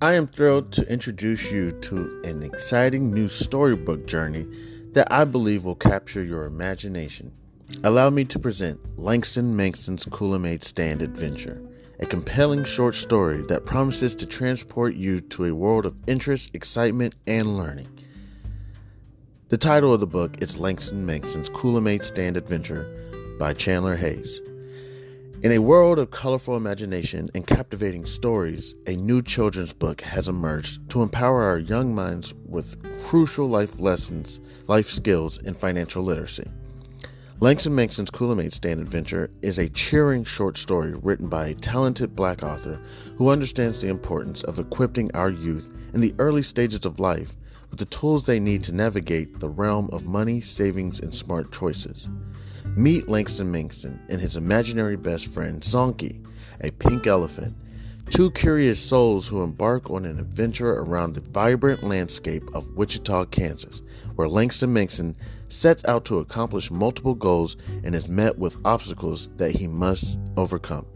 I am thrilled to introduce you to an exciting new storybook journey that I believe will capture your imagination. Allow me to present Langston Mankson's Kool-Aid Stand Adventure, a compelling short story that promises to transport you to a world of interest, excitement, and learning. The title of the book is Langston Mankson's Kool-Aid Stand Adventure by Chandler Hayes. In a world of colorful imagination and captivating stories, a new children's book has emerged to empower our young minds with crucial life lessons, life skills, and financial literacy. Langston Mankson's Kool-Aid Stand Adventure is a cheering short story written by a talented Black author who understands the importance of equipping our youth in the early stages of life with the tools they need to navigate the realm of money, savings, and smart choices. Meet Langston Mankson and his imaginary best friend, Zonky, a pink elephant, two curious souls who embark on an adventure around the vibrant landscape of Wichita, Kansas, where Langston Mankson sets out to accomplish multiple goals and is met with obstacles that he must overcome.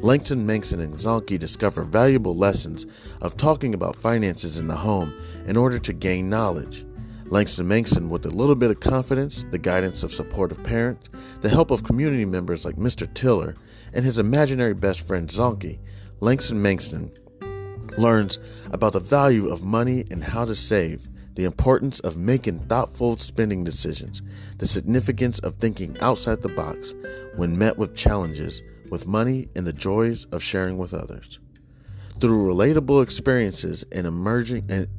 Langston Mankson and Zonky discover valuable lessons of talking about finances in the home in order to gain knowledge. Langston Mankson, with a little bit of confidence, the guidance of supportive parents, the help of community members like Mr. Tiller, and his imaginary best friend Zonky, Langston Mankson learns about the value of money and how to save, the importance of making thoughtful spending decisions, the significance of thinking outside the box when met with challenges with money, and the joys of sharing with others. Through relatable experiences and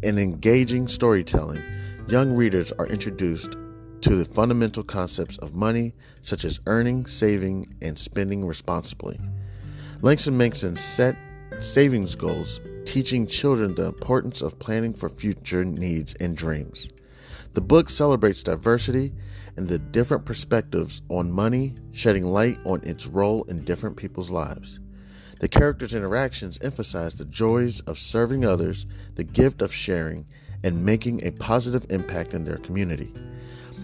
engaging storytelling, young readers are introduced to the fundamental concepts of money, such as earning, saving, and spending responsibly. Langston Mankson set savings goals, teaching children the importance of planning for future needs and dreams. The book celebrates diversity and the different perspectives on money, shedding light on its role in different people's lives. The characters' interactions emphasize the joys of serving others, the gift of sharing, and making a positive impact in their community.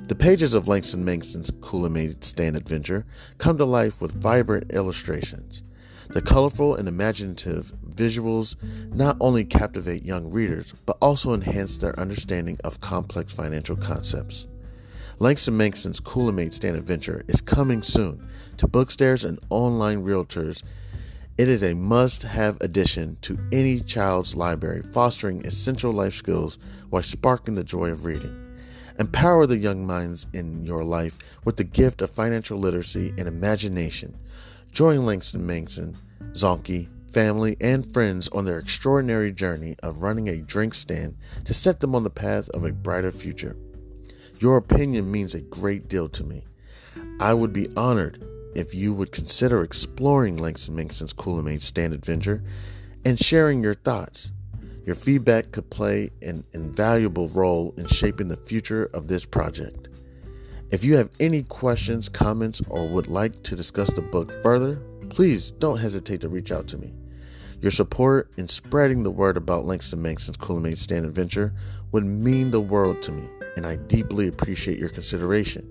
The pages of Langston Mankson's Kool-Aid Stand Adventure come to life with vibrant illustrations. The colorful and imaginative visuals not only captivate young readers, but also enhance their understanding of complex financial concepts. Langston Mankson's Kool-Aid Stand Adventure is coming soon to bookstores and online realtors. It is a must-have addition to any child's library, fostering essential life skills while sparking the joy of reading. Empower the young minds in your life with the gift of financial literacy and imagination. Join Langston Mankson, Zonky, family, and friends on their extraordinary journey of running a drink stand to set them on the path of a brighter future. Your opinion means a great deal to me. I would be honored if you would consider exploring Langston Mankson's Kool-Aid Stand Adventure and sharing your thoughts. Your feedback could play an invaluable role in shaping the future of this project. If you have any questions, comments, or would like to discuss the book further, please don't hesitate to reach out to me. Your support in spreading the word about Langston Mankson's Kool-Aid Stand Adventure would mean the world to me, and I deeply appreciate your consideration.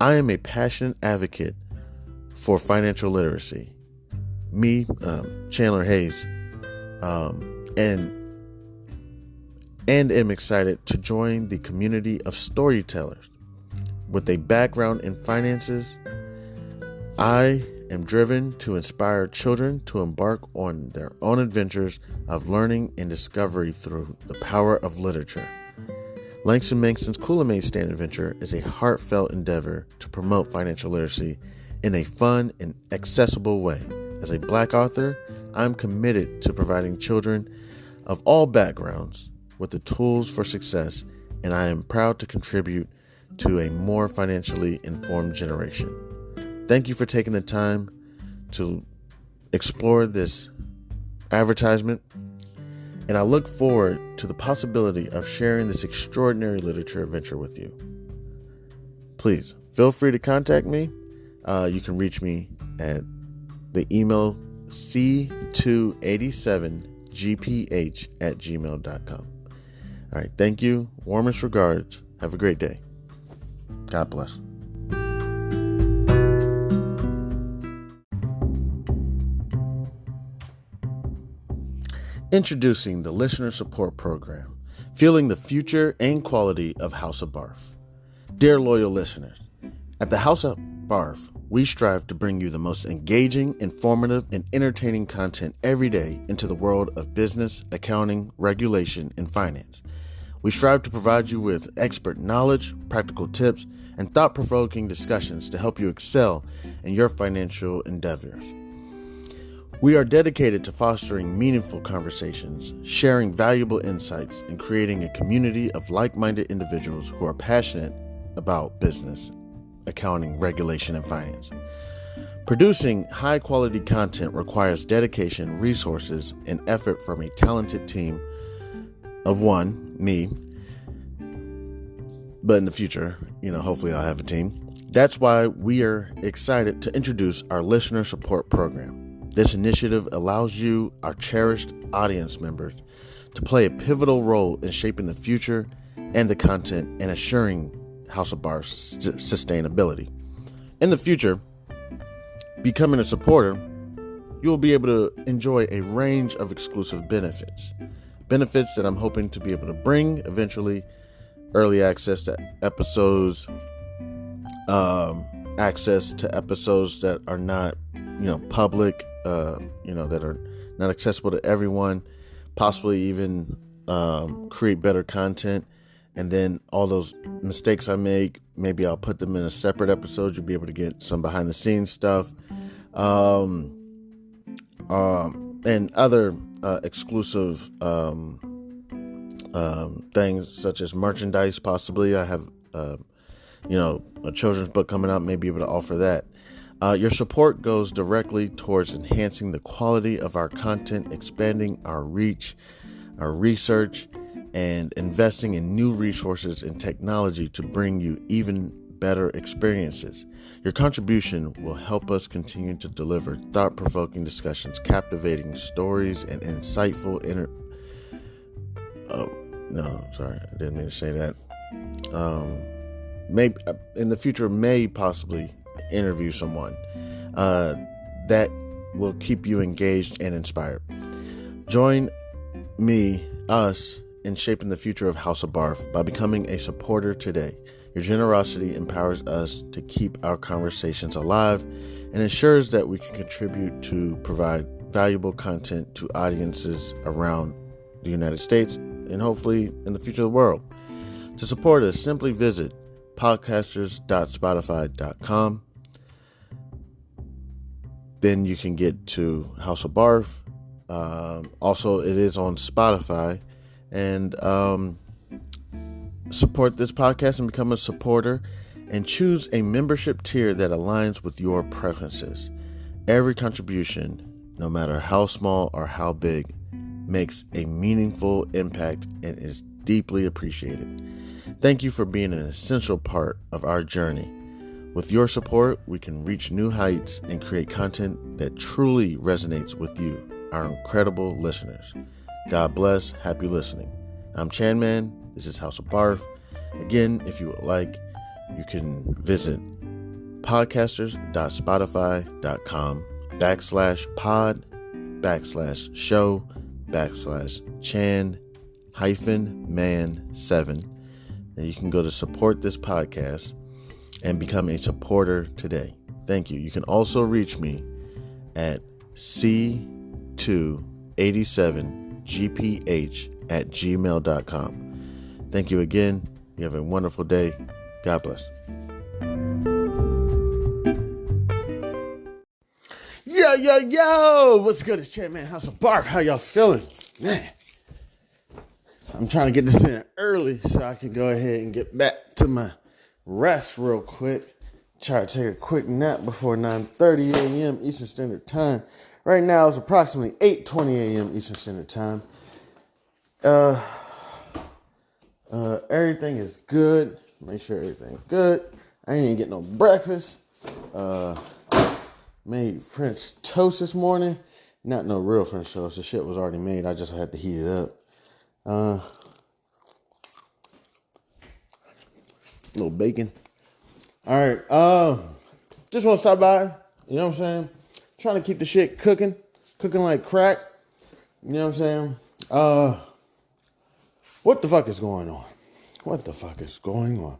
I am a passionate advocate for financial literacy. Me, Chandler Hayes, and am excited to join the community of storytellers. With a background in finances, I am driven to inspire children to embark on their own adventures of learning and discovery through the power of literature. Langston Mankson's Kool-Aid Stand Adventure is a heartfelt endeavor to promote financial literacy in a fun and accessible way. As a Black author, I'm committed to providing children of all backgrounds with the tools for success, and I am proud to contribute to a more financially informed generation. Thank you for taking the time to explore this advertisement, and I look forward to the possibility of sharing this extraordinary literature adventure with you. Please feel free to contact me. You can reach me at the email c287gph@gmail.com. All right, thank you. Warmest regards. Have a great day. God bless. Introducing the Listener Support Program, fueling the future and quality of House of B.A.R.F. Dear loyal listeners, at the House of B.A.R.F., we strive to bring you the most engaging, informative, and entertaining content every day into the world of business, accounting, regulation, and finance. We strive to provide you with expert knowledge, practical tips, and thought-provoking discussions to help you excel in your financial endeavors. We are dedicated to fostering meaningful conversations, sharing valuable insights, and creating a community of like-minded individuals who are passionate about business, accounting, regulation, and finance. Producing high-quality content requires dedication, resources, and effort from a talented team of one, me, but in the future, hopefully I'll have a team. That's why we are excited to introduce our Listener Support Program. This initiative allows you, our cherished audience members, to play a pivotal role in shaping the future and the content and assuring House of B.A.R.F's sustainability. In the future, becoming a supporter, you will be able to enjoy a range of exclusive benefits. Benefits that I'm hoping to be able to bring eventually: early access to episodes, access to episodes that are not, public, that are not accessible to everyone, possibly even create better content. And then all those mistakes I make, maybe I'll put them in a separate episode. You'll be able to get some behind the scenes stuff, and other exclusive things such as merchandise. Possibly I have, a children's book coming out, may be able to offer that. Your support goes directly towards enhancing the quality of our content, expanding our reach, our research, and investing in new resources and technology to bring you even better experiences. Your contribution will help us continue to deliver thought-provoking discussions, captivating stories, and insightful I didn't mean to say that. Maybe in the future, may possibly interview someone that will keep you engaged and inspired. Join us in shaping the future of House of B.A.R.F. by becoming a supporter today. Your generosity empowers us to keep our conversations alive and ensures that we can contribute to provide valuable content to audiences around the United States and hopefully in the future of the world. To support us, simply visit podcasters.spotify.com. Then you can get to House of B.A.R.F. Also, it is on Spotify. And support this podcast and become a supporter, and choose a membership tier that aligns with your preferences. Every contribution, no matter how small or how big, makes a meaningful impact and is deeply appreciated. Thank you for being an essential part of our journey. With your support, we can reach new heights and create content that truly resonates with you, our incredible listeners. God bless. Happy listening. I'm Chanman. This is House of B.A.R.F. Again, if you would like, you can visit podcasters.spotify.com/pod/show/Chan-man7. And you can go to support this podcast and become a supporter today. Thank you. You can also reach me at c287gph@gmail.com. Thank you again. You have a wonderful day. God bless. Yo, what's good? It's Chanman, House of B.A.R.F. How y'all feeling? Man, I'm trying to get this in early so I can go ahead and get back to my rest real quick. Try to take a quick nap before 9:30 a.m. Eastern Standard Time. Right now it's approximately 8:20 a.m. Eastern Standard Time. Everything is good. Make sure everything's good. I ain't even get no breakfast. Made French toast this morning. Not no real French toast. The shit was already made. I just had to heat it up. Little bacon. All right. Just want to stop by. You know what I'm saying? Trying to keep the shit cooking like crack. You know what I'm saying? What the fuck is going on? What the fuck is going on?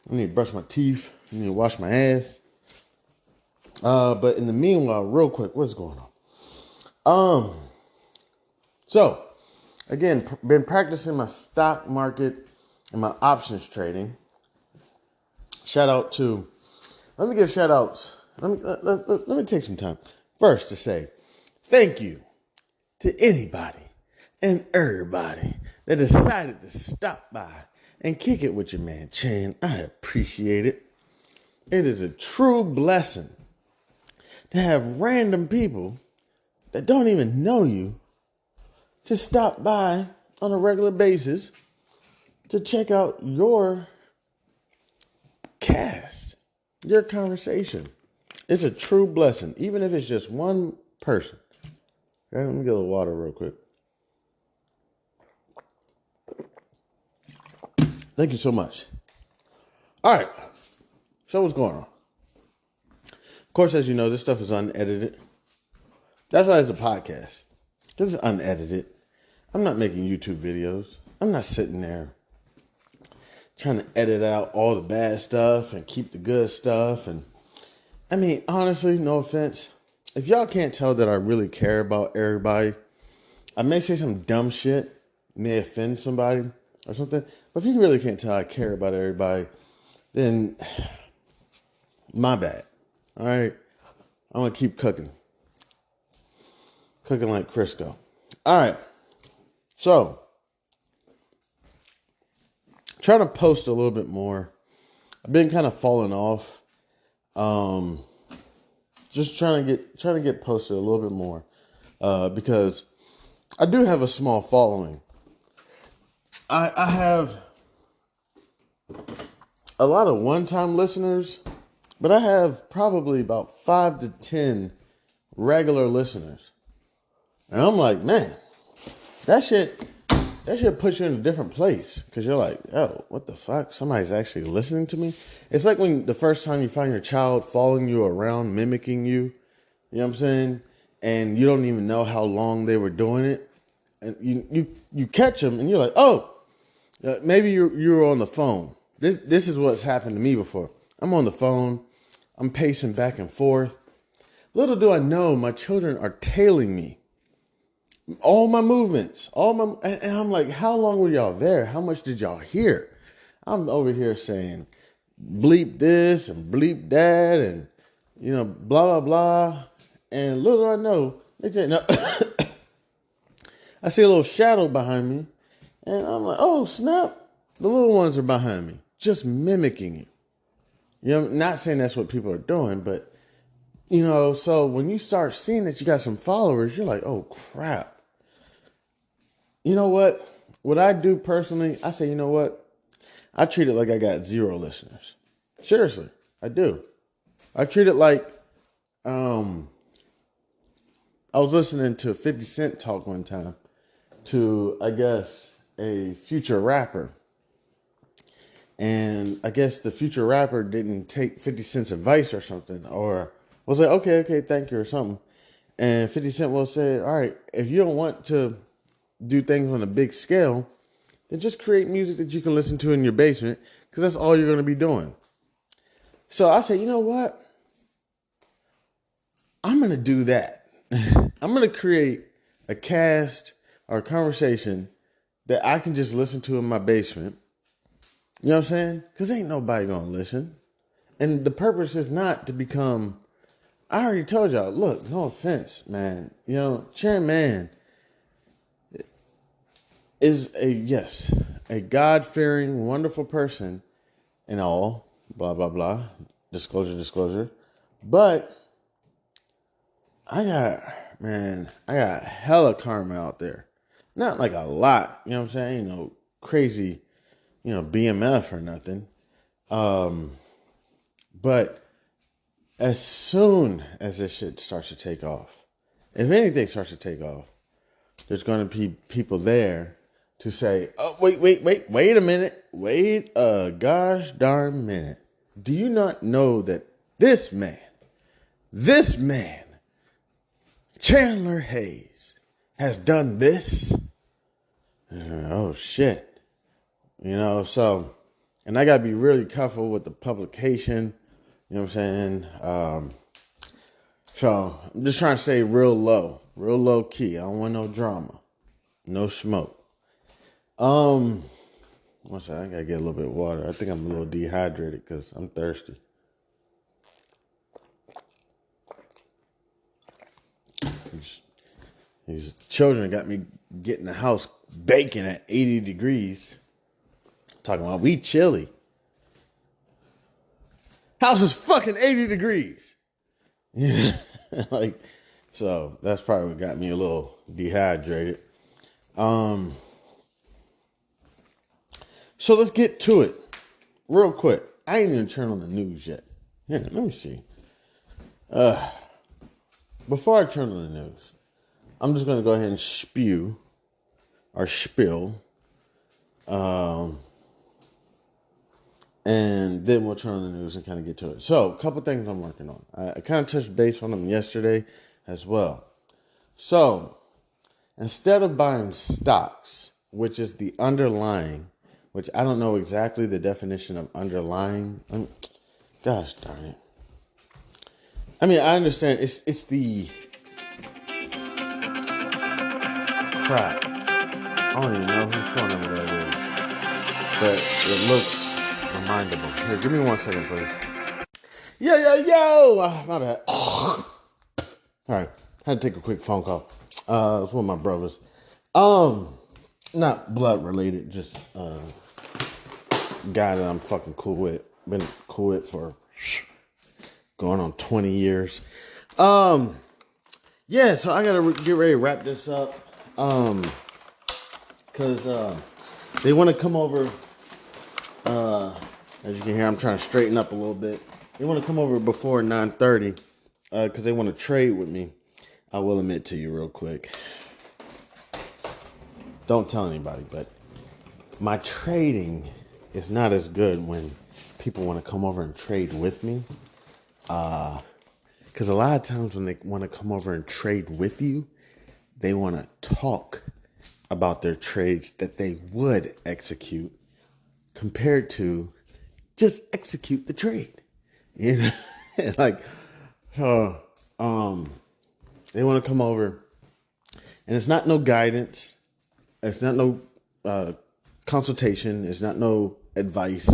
I need to brush my teeth. I need to wash my ass. But in the meanwhile, real quick, what's going on? So again, been practicing my stock market and my options trading. Shout out to, let me give shout outs. Let me take some time first to say thank you to anybody and everybody that decided to stop by and kick it with your man Chan. I appreciate it. It is a true blessing to have random people that don't even know you to stop by on a regular basis to check out your cast, your conversation. It's a true blessing, even if it's just one person. Okay, let me get a little water real quick. Thank you so much. All right. So what's going on? Of course, as you know, this stuff is unedited. That's why it's a podcast. This is unedited. I'm not making YouTube videos. I'm not sitting there trying to edit out all the bad stuff and keep the good stuff. And I mean, honestly, no offense. If y'all can't tell that I really care about everybody, I may say some dumb shit, may offend somebody or something. But if you really can't tell I care about everybody, then my bad. All right. I'm going to keep cooking. Cooking like Crisco. All right. So, trying to post a little bit more. I've been kind of falling off. Just trying to get posted a little bit more. Because I do have a small following. I have a lot of one-time listeners, but I have probably about 5 to 10 regular listeners. And I'm like, man, that shit puts you in a different place. Because you're like, oh, what the fuck? Somebody's actually listening to me? It's like when the first time you find your child following you around, mimicking you. You know what I'm saying? And you don't even know how long they were doing it. And you catch them and you're like, oh, maybe you were on the phone. This is what's happened to me before. I'm on the phone. I'm pacing back and forth. Little do I know, my children are tailing me. All my movements, and I'm like, how long were y'all there? How much did y'all hear? I'm over here saying, bleep this and bleep that and, blah, blah, blah. And little do I know, they say, no. I see a little shadow behind me and I'm like, oh, snap. The little ones are behind me, just mimicking you. Not saying that's what people are doing, but, so when you start seeing that you got some followers, you're like, oh, crap. You know what? What I do personally, I say, you know what? I treat it like I got 0 listeners. Seriously, I do. I treat it like, I was listening to 50 Cent talk one time to, I guess, a future rapper. And I guess the future rapper didn't take 50 Cent's advice or something, or was like, okay, thank you, or something. And 50 Cent will say, all right, if you don't want to do things on a big scale, then just create music that you can listen to in your basement, because that's all you're going to be doing. So I say, you know what? I'm going to do that. I'm going to create a cast or a conversation that I can just listen to in my basement. You know what I'm saying? Because ain't nobody going to listen. And the purpose is not to become, I already told y'all, look, no offense, man. Chan Man is a God-fearing, wonderful person and all, blah, blah, blah, disclosure. But I got hella karma out there. Not like a lot, you know what I'm saying? Crazy, BMF or nothing. But as soon as this shit starts to take off, if anything starts to take off, there's going to be people there to say, oh, wait a minute. Wait a gosh darn minute. Do you not know that this man, Chandler Hayes, has done this. Oh shit. So, and I gotta be really careful with the publication. You know what I'm saying? So I'm just trying to stay real low key. I don't want no drama, no smoke. One second, I gotta get a little bit of water. I think I'm a little dehydrated because I'm thirsty. These children got me getting the house baking at 80 degrees. Talking about we chilly. House is fucking 80 degrees. Yeah. So that's probably what got me a little dehydrated. So let's get to it real quick. I ain't even turned on the news yet. Yeah, let me see. Before I turn on the news, I'm just going to go ahead and spill. And then we'll turn on the news and kind of get to it. So, a couple things I'm working on. I kind of touched base on them yesterday as well. So, instead of buying stocks, which is the underlying, which I don't know exactly the definition of underlying. Gosh darn it. I mean, I understand it's the crap. I don't even know whose phone number that is. But it looks remindable. Here, give me 1 second, please. Yo. My bad. All right. Had to take a quick phone call. It's one of my brothers. Not blood related, just guy that I'm fucking cool with. Been cool with for going on 20 years. Yeah, so I gotta get ready to wrap this up. Cause they want to come over. As you can hear, I'm trying to straighten up a little bit. They want to come over before 9:30, cause they want to trade with me. I will admit to you real quick. Don't tell anybody, but my trading is not as good when people want to come over and trade with me. Because a lot of times when they want to come over and trade with you, they want to talk about their trades that they would execute compared to just execute the trade. You know, they want to come over, and it's not no guidance. It's not no consultation. It's not no advice.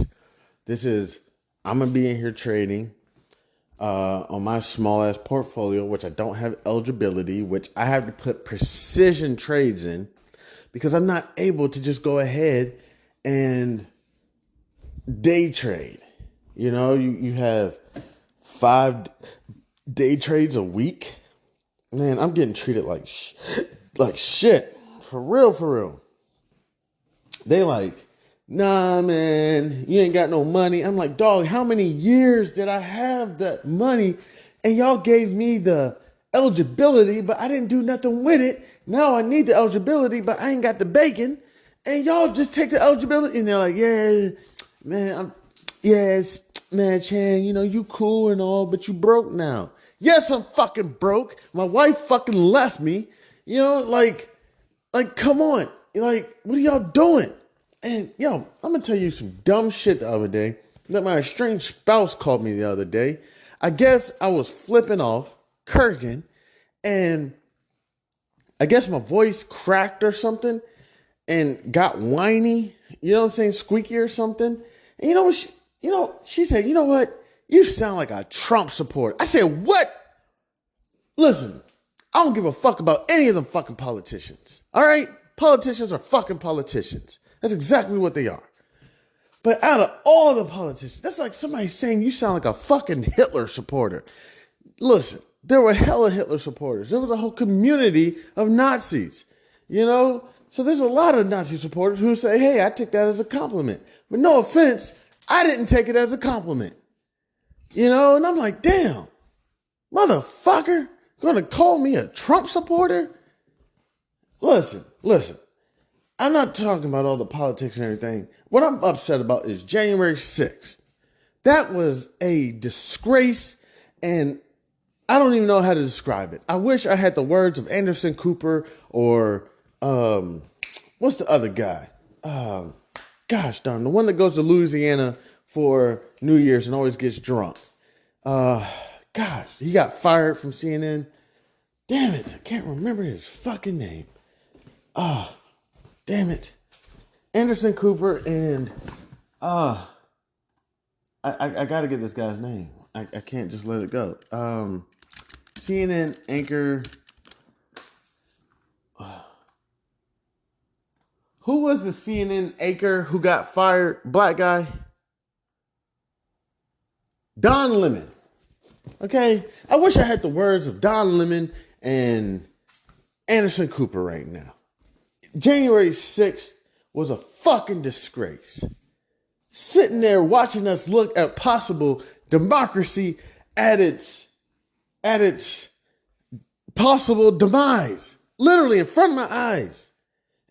This is, I'm going to be in here trading on my small ass portfolio, which I don't have eligibility, which I have to put precision trades in because I'm not able to just go ahead and day trade. You know, you have 5 day trades a week. Man, I'm getting treated like shit. For real. They like, nah, man, you ain't got no money. I'm like, dog, how many years did I have that money? And y'all gave me the eligibility, but I didn't do nothing with it. Now I need the eligibility, but I ain't got the bacon. And y'all just take the eligibility. And they're like, yeah, man, man, Chan, you know, you cool and all, but you broke now. Yes, I'm fucking broke. My wife fucking left me. You know, like, come on. Like, what are y'all doing? And, I'm going to tell you some dumb shit the other day that my estranged spouse called me the other day. I guess I was flipping off, kirking, and I guess my voice cracked or something and got whiny. You know what I'm saying? Squeaky or something. And you know what? She said, you know what? You sound like a Trump supporter. I said, what? Listen, I don't give a fuck about any of them fucking politicians. All right? Politicians are fucking politicians. That's exactly what they are. But out of all the politicians, that's like somebody saying you sound like a fucking Hitler supporter. Listen, there were hella Hitler supporters. There was a whole community of Nazis, you know? So there's a lot of Nazi supporters who say, hey, I take that as a compliment. But no offense, I didn't take it as a compliment. You know? And I'm like, damn, motherfucker, gonna call me a Trump supporter? Listen. I'm not talking about all the politics and everything. What I'm upset about is January 6th. That was a disgrace, and I don't even know how to describe it. I wish I had the words of Anderson Cooper or what's the other guy? Gosh darn, the one that goes to Louisiana for New Year's and always gets drunk. Gosh, he got fired from CNN. Damn it, I can't remember his fucking name. Damn it. Anderson Cooper and I gotta get this guy's name. I can't just let it go. CNN anchor. Who was the CNN anchor who got fired? Black guy? Don Lemon. Okay? I wish I had the words of Don Lemon and Anderson Cooper right now. January 6th was a fucking disgrace. Sitting there watching us look at possible democracy at its possible demise. Literally in front of my eyes.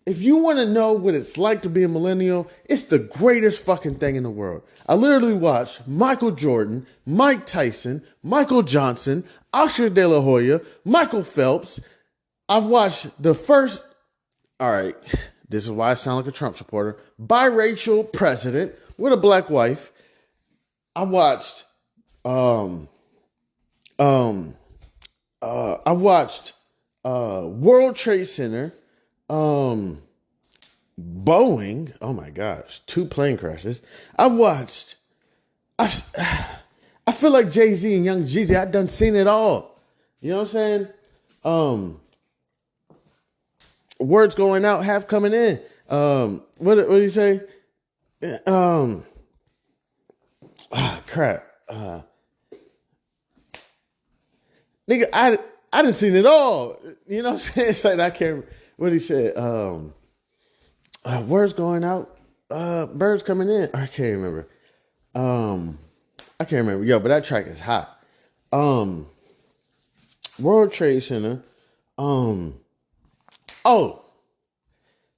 If you want to know what it's like to be a millennial, it's the greatest fucking thing in the world. I literally watched Michael Jordan, Mike Tyson, Michael Johnson, Oscar De La Hoya, Michael Phelps. I've watched the first, all right, this is why I sound like a Trump supporter, biracial president with a black wife. I watched, I watched World Trade Center, Boeing. Oh my gosh, 2 plane crashes. I feel like Jay-Z and Young Jeezy. I done seen it all. You know what I'm saying? Words going out, half coming in. What do you say? Crap. Nigga, I done seen it all. You know what I'm saying? It's like I can't. What he said? Words going out, birds coming in. I can't remember. Yo, but that track is hot. World Trade Center.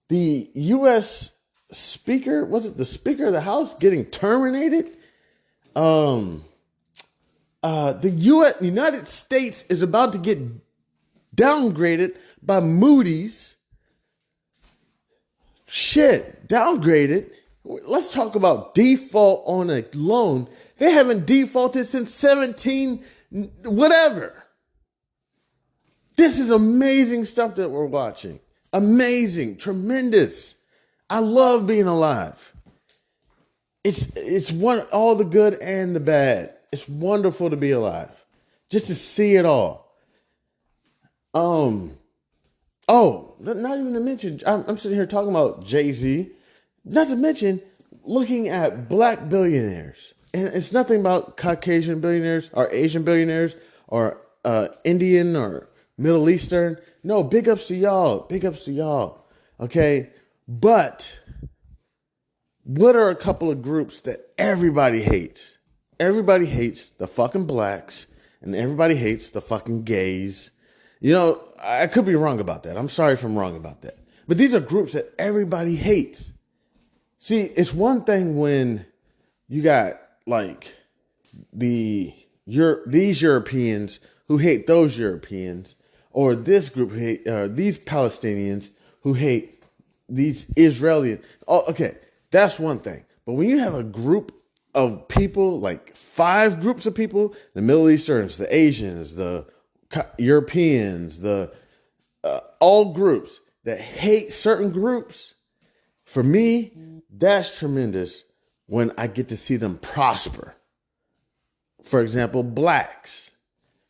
The U.S. Speaker, was it the Speaker of the House getting terminated? The United States is about to get downgraded by Moody's. Shit, downgraded. Let's talk about default on a loan. They haven't defaulted since 17 whatever. This is amazing stuff that we're watching. Amazing, tremendous. I love being alive. It's all the good and the bad. It's wonderful to be alive. Just to see it all. Not even to mention, I'm sitting here talking about Jay-Z. Not to mention looking at black billionaires. And it's nothing about Caucasian billionaires or Asian billionaires or Indian or Middle Eastern. No, big ups to y'all. Big ups to y'all. Okay? But what are a couple of groups that everybody hates? Everybody hates the fucking blacks and everybody hates the fucking gays. You know, I could be wrong about that. I'm sorry if I'm wrong about that. But these are groups that everybody hates. See, it's one thing when you got like these Europeans who hate those Europeans, or this group who hate these Palestinians who hate these Israelis. Oh, okay, that's one thing. But when you have a group of people, like 5 groups of people, the Middle Easterns, the Asians, the Europeans, the all groups that hate certain groups, for me, that's tremendous when I get to see them prosper. For example, blacks.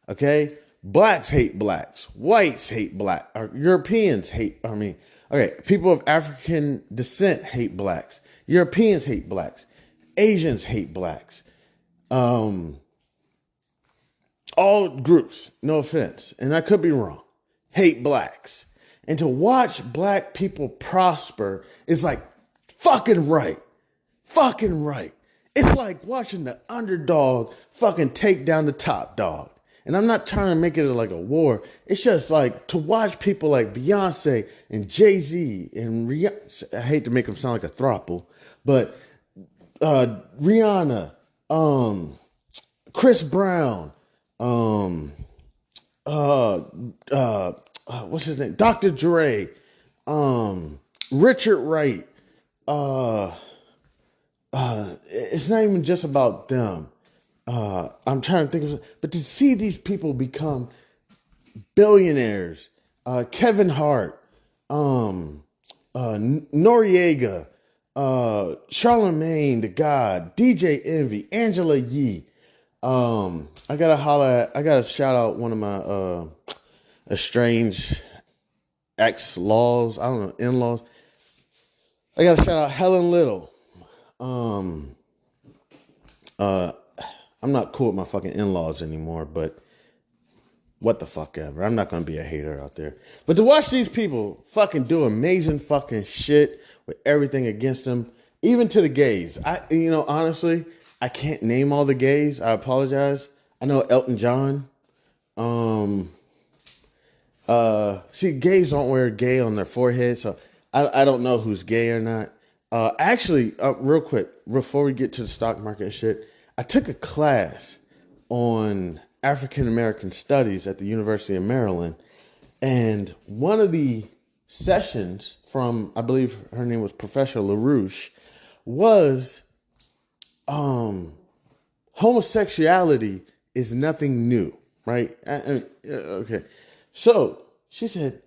Okay? Blacks hate blacks. Whites hate black. Or Europeans hate, people of African descent hate blacks. Europeans hate blacks. Asians hate blacks. All groups, no offense, and I could be wrong, hate blacks. And to watch black people prosper is like fucking right. Fucking right. It's like watching the underdog fucking take down the top dog. And I'm not trying to make it like a war. It's just like to watch people like Beyonce and Jay-Z and Rihanna. I hate to make them sound like a throuple, but Rihanna, Chris Brown, uh, uh, what's his name? Dr. Dre, Richard Wright. Uh, it's not even just about them. I'm trying to think of, but to see these people become billionaires, Kevin Hart, Noriega, Charlemagne the God, DJ Envy, Angela Yee. I gotta shout out one of my estranged ex-laws, I don't know, in-laws. I gotta shout out Helen Little. Um, I'm not cool with my fucking in-laws anymore, but what the fuck ever. I'm not gonna be a hater out there. But to watch these people fucking do amazing fucking shit with everything against them, even to the gays. Honestly, I can't name all the gays. I apologize. I know Elton John. See, gays don't wear gay on their forehead, so I don't know who's gay or not. Real quick, before we get to the stock market and shit, I took a class on African American studies at the University of Maryland, and one of the sessions from, I believe her name was Professor LaRouche, was homosexuality is nothing new, right? Okay. So she said,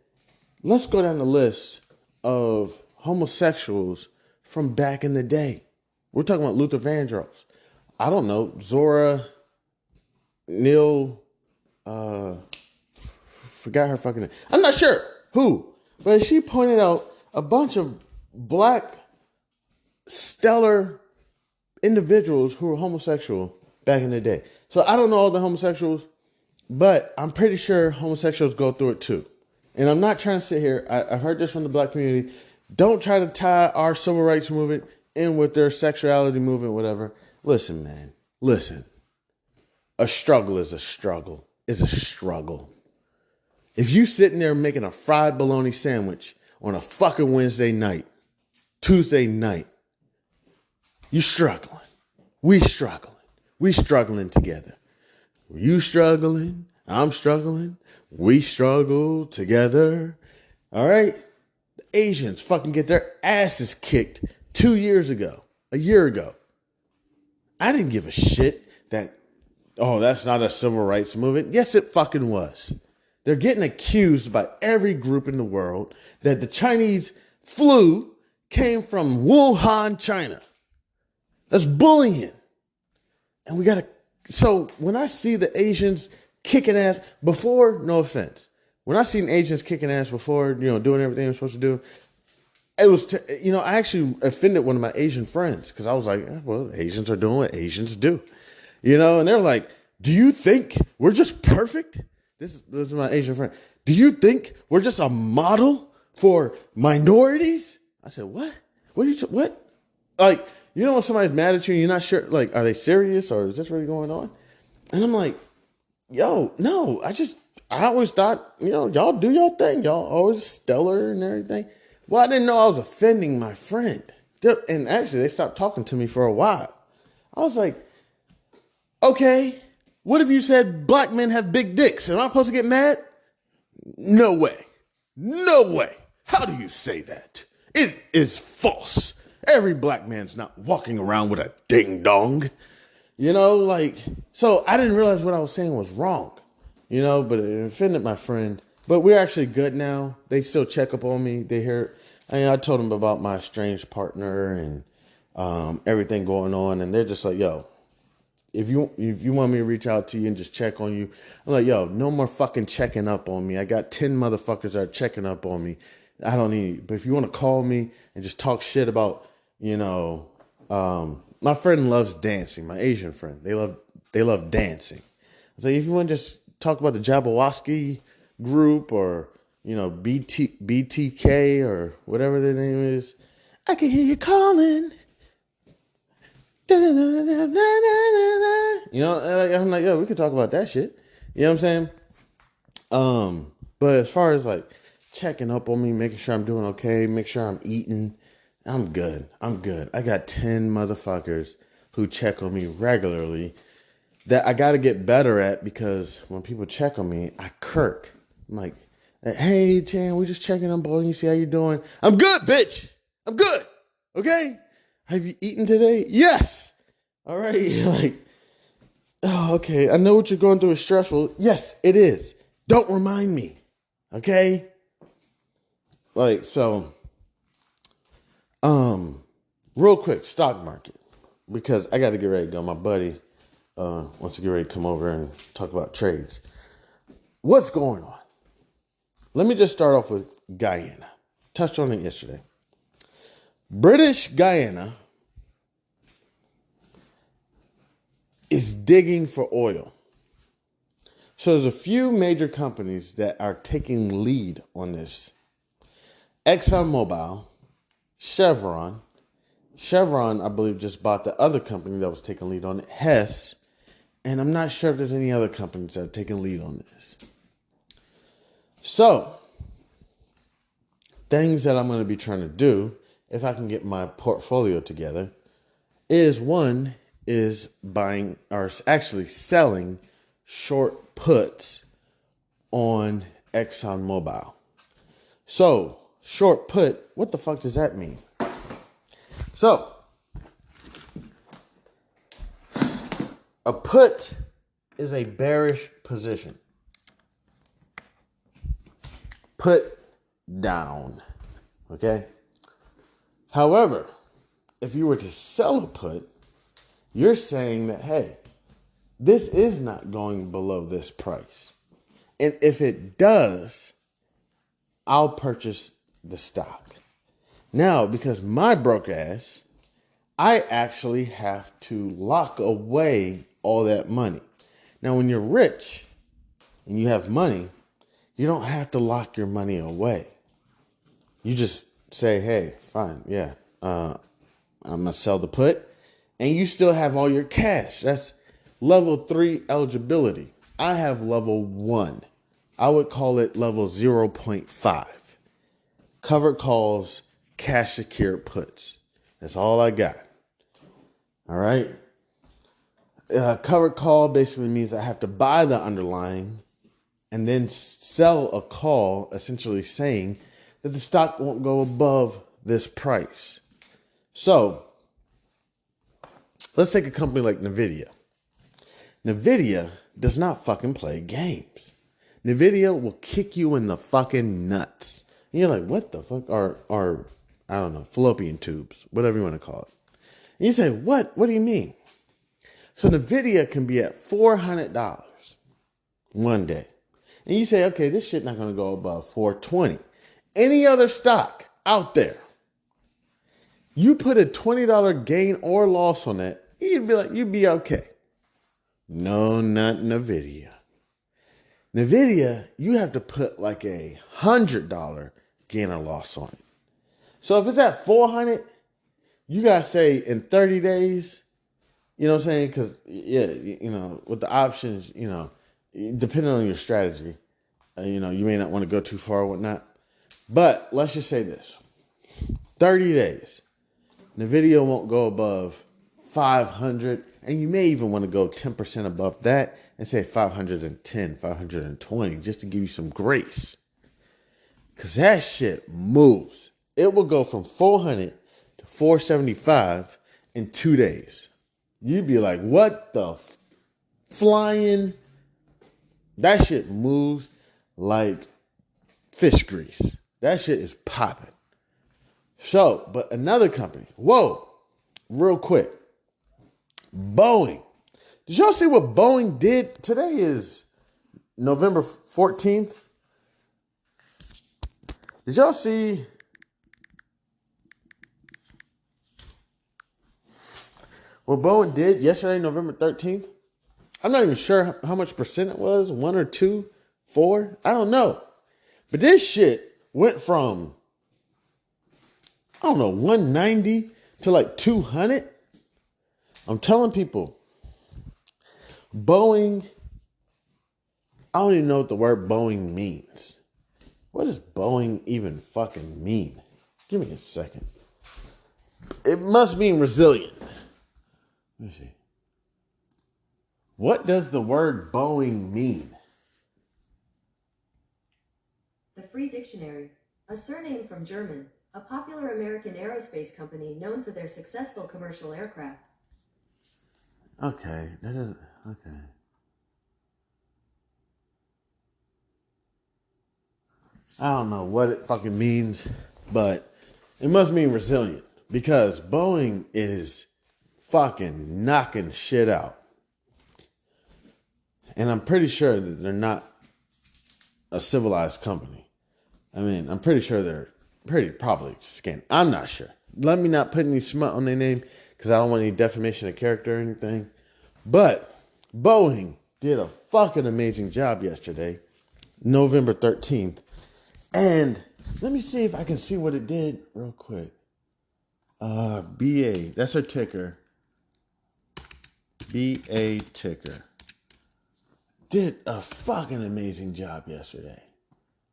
let's go down the list of homosexuals from back in the day. We're talking about Luther Vandross. I don't know, Zora Neale, forgot her fucking name. I'm not sure who, but she pointed out a bunch of black stellar individuals who were homosexual back in the day. So I don't know all the homosexuals, but I'm pretty sure homosexuals go through it too. And I'm not trying to sit here. I've heard this from the black community. Don't try to tie our civil rights movement in with their sexuality movement, whatever. Listen, man. Listen. A struggle is a struggle. Is a struggle. If you sitting there making a fried bologna sandwich on a fucking Wednesday night, Tuesday night, you struggling. We struggling. We struggling together. You struggling. I'm struggling. We struggle together. All right? The Asians fucking get their asses kicked 2 years ago. A year ago. I didn't give a shit that, oh, that's not a civil rights movement. Yes, it fucking was. They're getting accused by every group in the world that the Chinese flu came from Wuhan, China. That's bullying. And we got to, so when I see the Asians kicking ass before, no offense, when I seen Asians kicking ass before, doing everything they're supposed to do, it was, I actually offended one of my Asian friends because I was like, well, Asians are doing what Asians do, and they're like, do you think we're just perfect? This is my Asian friend. Do you think we're just a model for minorities? I said, what? What? Like, when somebody's mad at you and you're not sure, like, are they serious or is this really going on? And I'm like, yo, no, I always thought, y'all do your thing. Y'all always stellar and everything. Well, I didn't know I was offending my friend. And actually, they stopped talking to me for a while. I was like, okay, what if you said black men have big dicks? Am I supposed to get mad? No way. No way. How do you say that? It is false. Every black man's not walking around with a ding dong. So I didn't realize what I was saying was wrong, but it offended my friend. But we're actually good now. They still check up on me. I told them about my estranged partner and everything going on. And they're just like, yo, if you want me to reach out to you and just check on you, I'm like, yo, no more fucking checking up on me. I got 10 motherfuckers that are checking up on me. I don't need, but if you want to call me and just talk shit about, my friend loves dancing. My Asian friend, they love dancing. So if you want to just talk about the Jabberwocky group or BTK or whatever their name is, I can hear you calling. I'm like, yo, we could talk about that shit. You know what I'm saying? But as far as like checking up on me, making sure I'm doing okay, make sure I'm eating, I'm good. I got 10 motherfuckers who check on me regularly that I got to get better at, because when people check on me, I kirk. I'm like, hey, Chan, we just checking on boy. You see how you doing? I'm good, bitch. I'm good. Okay. Have you eaten today? Yes. All right. Like, oh, okay. I know what you're going through is stressful. Yes, it is. Don't remind me. Okay. Like, so, real quick, stock market, because I got to get ready to go. My buddy wants to get ready to come over and talk about trades. What's going on? Let me just start off with Guyana. Touched on it yesterday. British Guyana is digging for oil. So there's a few major companies that are taking lead on this. ExxonMobil, Chevron. Chevron, I believe, just bought the other company that was taking lead on it, Hess. And I'm not sure if there's any other companies that are taking lead on this. So, things that I'm going to be trying to do, if I can get my portfolio together, is one is buying, or actually selling, short puts on ExxonMobil. So, short put, what the fuck does that mean? So, a put is a bearish position. Put down. Okay? However, if you were to sell a put, you're saying that, hey, this is not going below this price. And if it does, I'll purchase the stock. Now, because my broke ass, I actually have to lock away all that money. Now, when you're rich and you have money, you don't have to lock your money away. You just say, hey, fine, yeah, I'm going to sell the put. And you still have all your cash. That's level 3 eligibility. I have level 1. I would call it level 0.5. Covered calls, cash secured puts. That's all I got. All right. Covered call basically means I have to buy the underlying and then sell a call, essentially saying that the stock won't go above this price. So, let's take a company like NVIDIA. NVIDIA does not fucking play games. NVIDIA will kick you in the fucking nuts. And you're like, what the fuck? Or I don't know, fallopian tubes, whatever you want to call it. And you say, what? What do you mean? So NVIDIA can be at $400 one day. And you say, okay, this shit not going to go above 420. Any other stock out there, you put a $20 gain or loss on that, you'd be okay. No, not NVIDIA. NVIDIA, you have to put like a $100 gain or loss on it. So if it's at 400, you got to say in 30 days, you know what I'm saying? Because, yeah, you know, with the options, you know, depending on your strategy, you know, you may not want to go too far or whatnot. But let's just say this. 30 days. NVIDIA won't go above 500. And you may even want to go 10% above that and say 510, 520, just to give you some grace. Because that shit moves. It will go from 400 to 475 in 2 days. You'd be like, what the flying? That shit moves like fish grease. That shit is popping. So, but another company, whoa, real quick. Boeing. Did y'all see what Boeing did? Today is November 14th. Did y'all see what Boeing did yesterday, November 13th? I'm not even sure how much percent it was. 1 or 2, 4. I don't know. But this shit went from, I don't know, 190 to like 200. I'm telling people, Boeing, I don't even know what the word Boeing means. What does Boeing even fucking mean? Give me a second. It must mean resilient. Let me see. What does the word Boeing mean? The Free Dictionary. A surname from German, a popular American aerospace company known for their successful commercial aircraft. Okay, that is okay. I don't know what it fucking means, but it must mean resilient because Boeing is fucking knocking shit out. And I'm pretty sure that they're not a civilized company. I mean, I'm pretty sure they're probably scam. I'm not sure. Let me not put any smut on their name because I don't want any defamation of character or anything. But Boeing did a fucking amazing job yesterday, November 13th. And let me see if I can see what it did real quick. BA, that's her ticker. BA ticker. Did a fucking amazing job yesterday.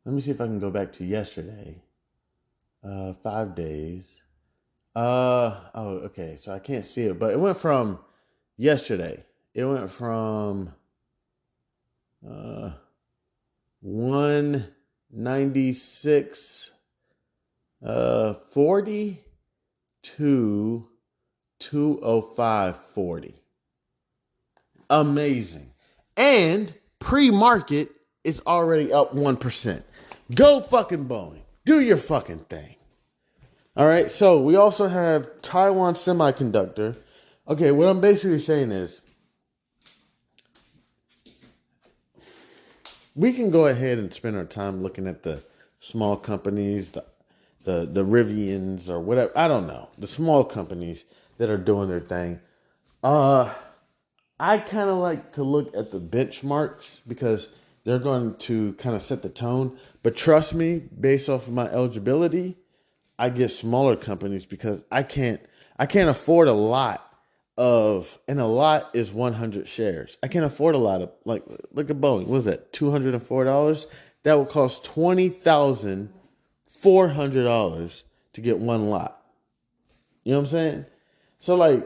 Let me see if I can go back to yesterday. 5 days. Okay. So I can't see it, but it went from yesterday. It went from 196 40 to 205.40. Amazing. And pre-market is already up 1%. Go fucking Boeing. Do your fucking thing. All right. So we also have Taiwan Semiconductor. Okay. What I'm basically saying is we can go ahead and spend our time looking at the small companies, the Rivians or whatever. I don't know. The small companies that are doing their thing. I kind of like to look at the benchmarks because they're going to kind of set the tone. But trust me, based off of my eligibility, I get smaller companies because I can't afford a lot and a lot is 100 shares. I can't afford a lot of, like, look at Boeing. What is that? $204? That would cost $20,400 to get one lot. You know what I'm saying? So like,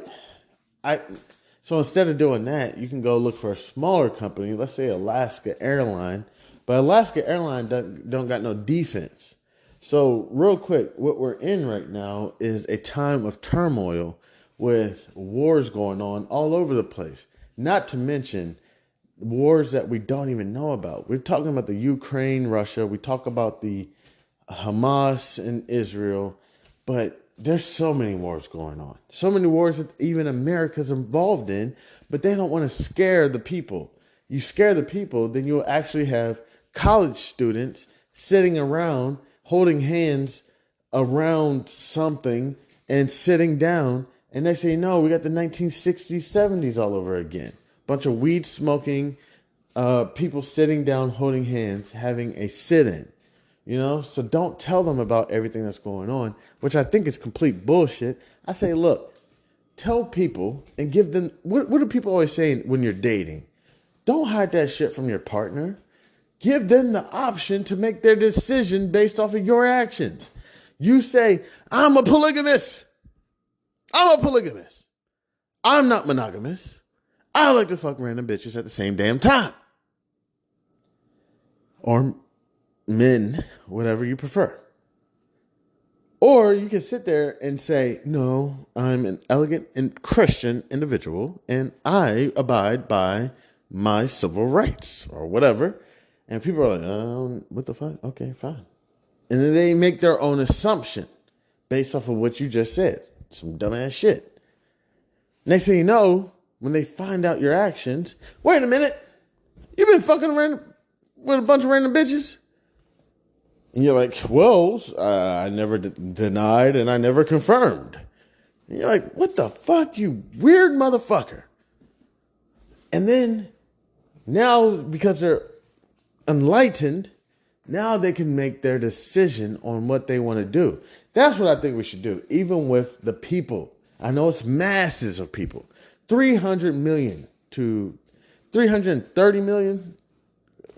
so instead of doing that, you can go look for a smaller company, let's say Alaska Airline, but Alaska Airline don't got no defense. So real quick, what we're in right now is a time of turmoil with wars going on all over the place. Not to mention wars that we don't even know about. We're talking about the Ukraine, Russia. We talk about the Hamas and Israel, but there's so many wars going on. So many wars that even America's involved in, but they don't want to scare the people. You scare the people, then you'll actually have college students sitting around holding hands around something and sitting down, and they say, no, we got the 1960s, 70s all over again. Bunch of weed smoking, people sitting down, holding hands, having a sit-in. You know, so don't tell them about everything that's going on, which I think is complete bullshit. I say, look, tell people and give them, what do people always say when you're dating? Don't hide that shit from your partner. Give them the option to make their decision based off of your actions. You say, I'm a polygamist. I'm a polygamist. I'm not monogamous. I like to fuck random bitches at the same damn time. Or men, whatever you prefer. Or you can sit there and say, no, I'm an elegant and Christian individual and I abide by my civil rights or whatever. And people are like, what the fuck? Okay, fine. And then they make their own assumption based off of what you just said. Some dumbass shit. Next thing you know, when they find out your actions, wait a minute, you've been fucking around with a bunch of random bitches? And you're like, well, I never denied and I never confirmed. And you're like, what the fuck, you weird motherfucker? And then now, because they're enlightened, now they can make their decision on what they want to do. That's what I think we should do, even with the people. I know it's masses of people. 300 million to 330 million,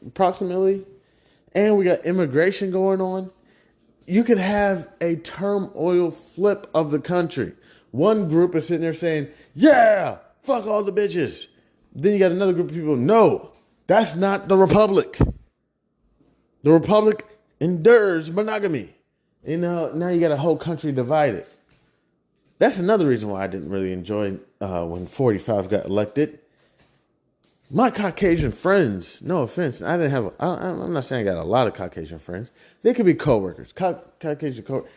approximately. And we got immigration going on. You could have a turmoil flip of the country. One group is sitting there saying, yeah, fuck all the bitches. Then you got another group of people, no, that's not the Republic. The Republic endures monogamy. You know, now you got a whole country divided. That's another reason why I didn't really enjoy when 45 got elected. My Caucasian friends, no offense, I'm not saying I got a lot of Caucasian friends. They could be coworkers, Caucasian coworkers.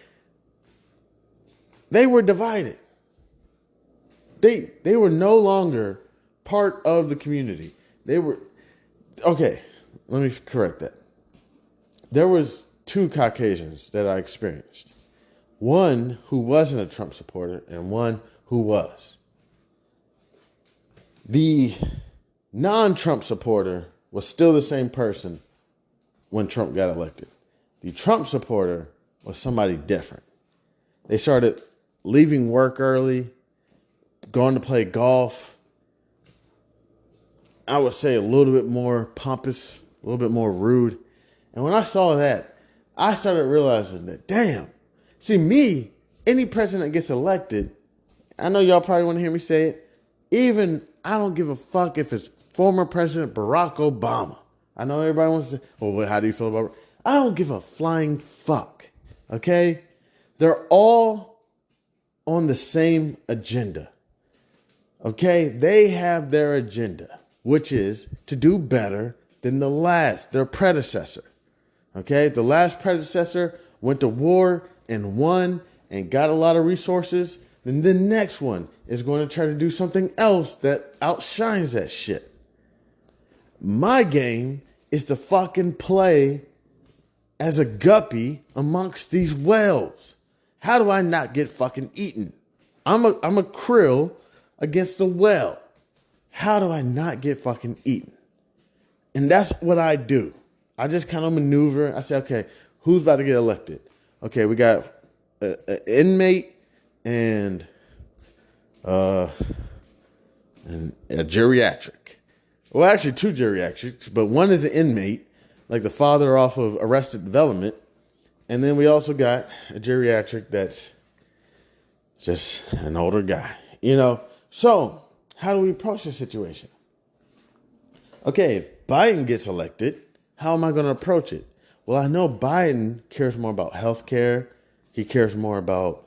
They were divided. They were no longer part of the community. They were, okay, let me correct that. There was two Caucasians that I experienced. One who wasn't a Trump supporter and one who was. The non-Trump supporter was still the same person when Trump got elected. The Trump supporter was somebody different. They started leaving work early, going to play golf. I would say a little bit more pompous, a little bit more rude. And when I saw that, I started realizing that, damn, see me, any president that gets elected, I know y'all probably want to hear me say it, even I don't give a fuck if it's former President Barack Obama. I know everybody wants to say, well, how do you feel about it? I don't give a flying fuck, okay? They're all on the same agenda, okay? They have their agenda, which is to do better than their predecessor, okay? The last predecessor went to war and won and got a lot of resources. Then the next one is going to try to do something else that outshines that shit. My game is to fucking play as a guppy amongst these whales. How do I not get fucking eaten? I'm a krill against a whale. How do I not get fucking eaten? And that's what I do. I just kind of maneuver. I say, okay, who's about to get elected? Okay, we got an inmate and a geriatric. Well, actually, two geriatrics, but one is an inmate, like the father off of Arrested Development. And then we also got a geriatric that's just an older guy, you know. So how do we approach this situation? Okay, if Biden gets elected, how am I going to approach it? Well, I know Biden cares more about healthcare. He cares more about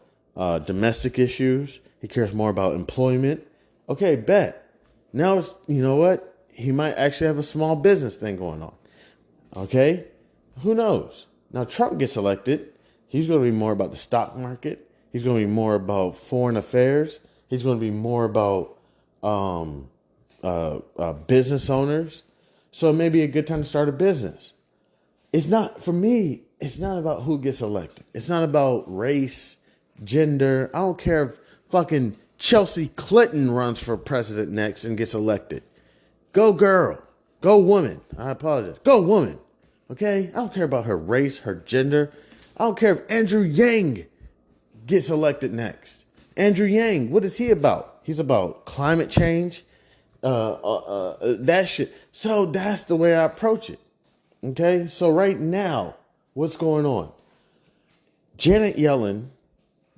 domestic issues. He cares more about employment. Okay, bet. Now it's, you know what? He might actually have a small business thing going on. Okay? Who knows? Now, Trump gets elected. He's going to be more about the stock market. He's going to be more about foreign affairs. He's going to be more about business owners. So it may be a good time to start a business. It's not, for me, it's not about who gets elected. It's not about race, gender. I don't care if fucking Chelsea Clinton runs for president next and gets elected. Go girl. Go woman. I apologize. Go woman. Okay? I don't care about her race, her gender. I don't care if Andrew Yang gets elected next. Andrew Yang, what is he about? He's about climate change, that shit. So that's the way I approach it. Okay? So right now, what's going on? Janet Yellen,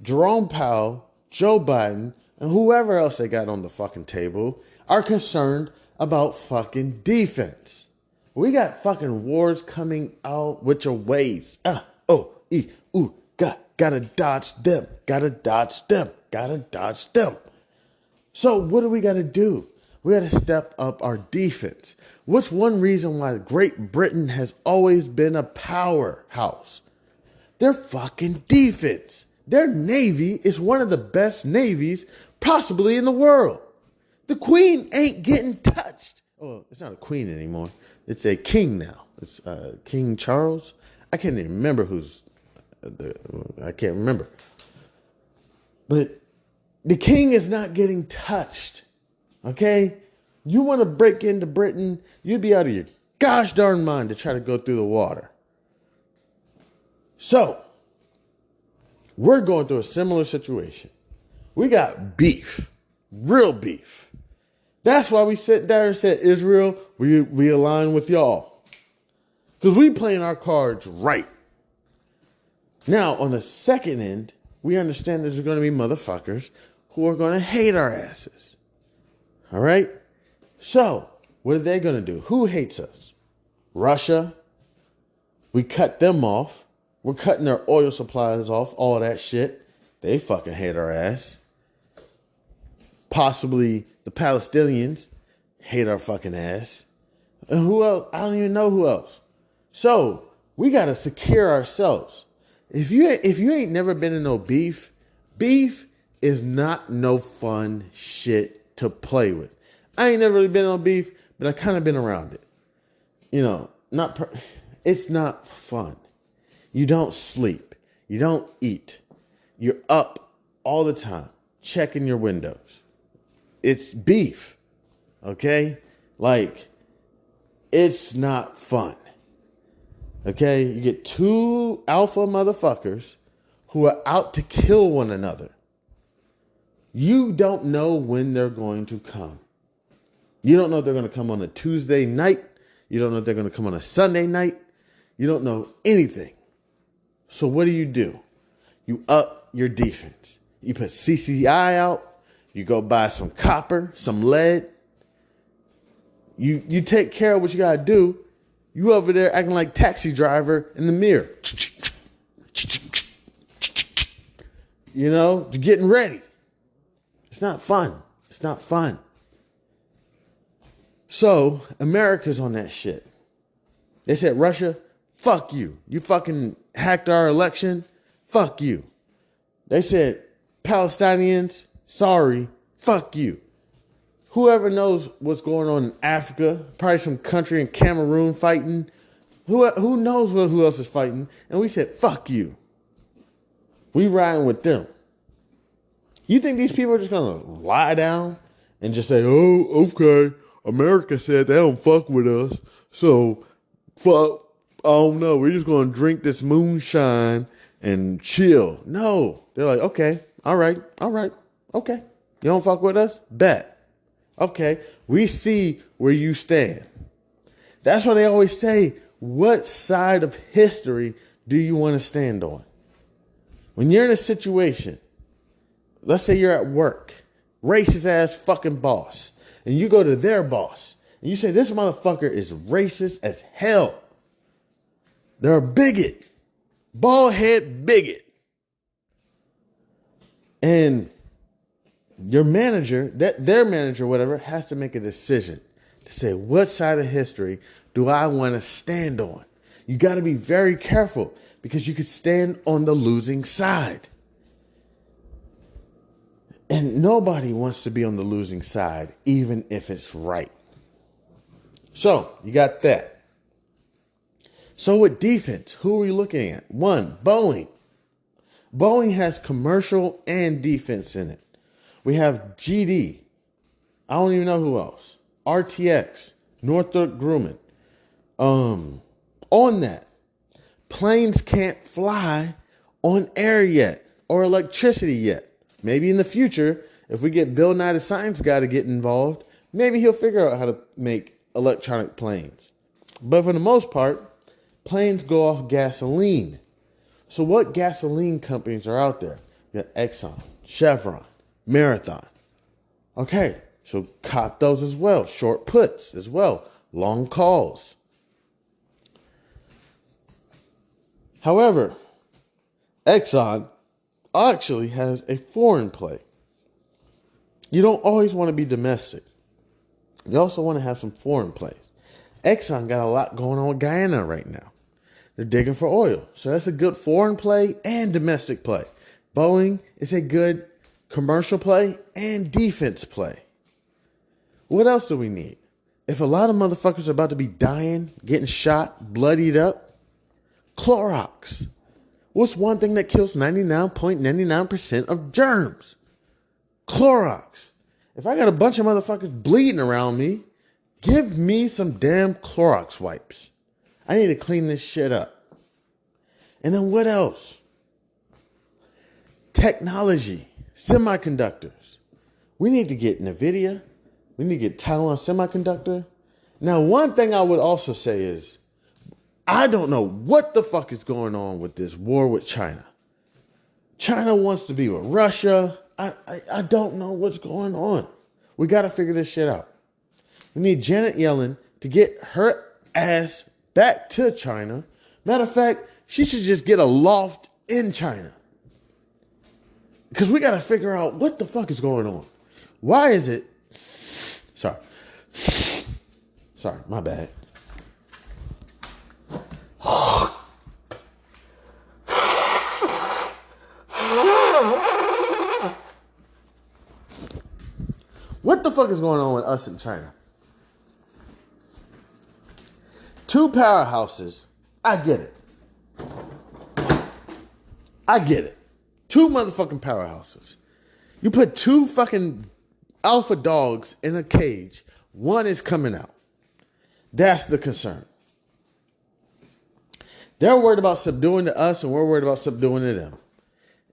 Jerome Powell, Joe Biden, and whoever else they got on the fucking table are concerned about fucking defense. We got fucking wars coming out with your ways. Gotta dodge them. Gotta dodge them. Gotta dodge them. So what do we gotta do? We gotta step up our defense. What's one reason why Great Britain has always been a powerhouse? Their fucking defense. Their navy is one of the best navies possibly in the world. The queen ain't getting touched. Oh, it's not a queen anymore. It's a king now. It's King Charles. I can't even remember I can't remember. But the king is not getting touched. Okay? You want to break into Britain, you'd be out of your gosh darn mind to try to go through the water. So, we're going through a similar situation. We got beef. Real beef. That's why we sat there and said, Israel, we align with y'all. Because we playing our cards right. Now, on the second end, we understand there's going to be motherfuckers who are going to hate our asses. All right? So, what are they going to do? Who hates us? Russia. We cut them off. We're cutting their oil supplies off, all that shit. They fucking hate our ass. Possibly the Palestinians hate our fucking ass. And who else? I don't even know who else. So, we got to secure ourselves. If you ain't never been in no beef, beef is not no fun shit to play with. I ain't never really been on beef, but I kind of been around it. It's not fun. You don't sleep. You don't eat. You're up all the time, checking your windows. It's beef, okay? Like, it's not fun. Okay, you get two alpha motherfuckers who are out to kill one another. You don't know when they're going to come. You don't know if they're going to come on a Tuesday night. You don't know if they're going to come on a Sunday night. You don't know anything. So what do? You up your defense. You put CCI out. You go buy some copper, some lead. You take care of what you got to do. You over there acting like taxi driver in the mirror. You know, you're getting ready. It's not fun. It's not fun. So, America's on that shit. They said, Russia, fuck you. You fucking hacked our election. Fuck you. They said, Palestinians, sorry, fuck you. Whoever knows what's going on in Africa, probably some country in Cameroon fighting. Who knows who else is fighting? And we said, fuck you. We riding with them. You think these people are just going to lie down and just say, oh, okay, America said they don't fuck with us. So, fuck, I don't know. We're just going to drink this moonshine and chill. No. They're like, okay, all right, okay. You don't fuck with us? Bet. Okay, we see where you stand. That's why they always say, what side of history do you want to stand on? When you're in a situation, let's say you're at work, racist ass fucking boss, and you go to their boss, and you say, this motherfucker is racist as hell. They're a bigot, bald head bigot. And your manager, their manager, whatever, has to make a decision to say, what side of history do I want to stand on? You got to be very careful because you could stand on the losing side. And nobody wants to be on the losing side, even if it's right. So you got that. So with defense, who are we looking at? One, Boeing. Boeing has commercial and defense in it. We have GD. I don't even know who else. RTX. Northrop Grumman. On that, planes can't fly on air yet or electricity yet. Maybe in the future, if we get Bill Nye the Science Guy to get involved, maybe he'll figure out how to make electronic planes. But for the most part, planes go off gasoline. So what gasoline companies are out there? You got Exxon, Chevron, Marathon. Okay, so cop those as well. Short puts as well. Long calls. However, Exxon actually has a foreign play. You don't always want to be domestic. You also want to have some foreign plays. Exxon got a lot going on with Guyana right now. They're digging for oil. So that's a good foreign play and domestic play. Boeing is a good commercial play and defense play. What else do we need? If a lot of motherfuckers are about to be dying, getting shot, bloodied up, Clorox. What's one thing that kills 99.99% of germs? Clorox. If I got a bunch of motherfuckers bleeding around me, give me some damn Clorox wipes. I need to clean this shit up. And then what else? Technology. Semiconductors. We need to get NVIDIA. We need to get Taiwan Semiconductor. Now, one thing I would also say is, I don't know what the fuck is going on with this war with China. China wants to be with Russia. I don't know what's going on. We got to figure this shit out. We need Janet Yellen to get her ass back to China. Matter of fact, she should just get a loft in China. Because we got to figure out what the fuck is going on. Why is it? Sorry, my bad. What the fuck is going on with us in China? Two powerhouses. I get it. Two motherfucking powerhouses. You put two fucking alpha dogs in a cage. One is coming out. That's the concern. They're worried about subduing to us, and we're worried about subduing to them.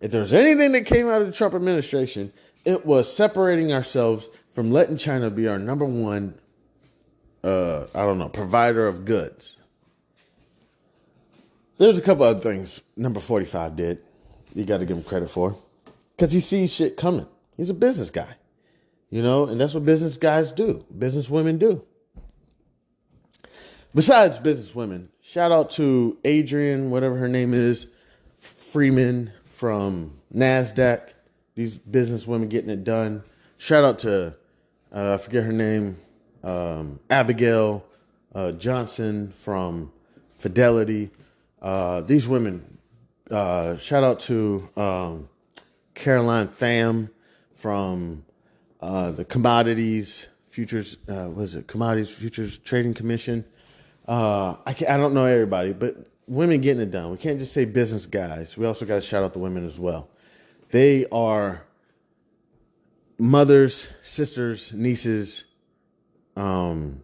If there's anything that came out of the Trump administration, it was separating ourselves from letting China be our number one, provider of goods. There's a couple other things number 45 did. You got to give him credit for. Because he sees shit coming. He's a business guy. And that's what business guys do. Business women do. Besides business women, shout out to Adrian, whatever her name is, Freeman from NASDAQ. These business women getting it done. Shout out to, I forget her name, Abigail Johnson from Fidelity. These women, shout out to Caroline Pham from the Commodities Futures, Commodities Futures Trading Commission. I don't know everybody, but women getting it done. We can't just say business guys. We also got to shout out the women as well. They are mothers, sisters, nieces, getting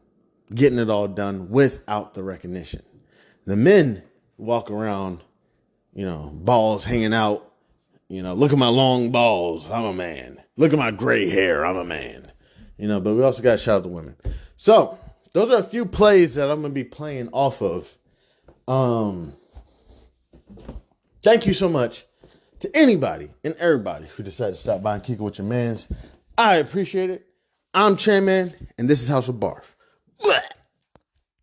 it all done without the recognition. The men walk around, balls hanging out. Look at my long balls. I'm a man. Look at my gray hair. I'm a man. But we also got to shout out the women. So those are a few plays that I'm going to be playing off of. Thank you so much to anybody and everybody who decided to stop by and kick it with your mans. I appreciate it. I'm Chanman, and this is House of B.A.R.F.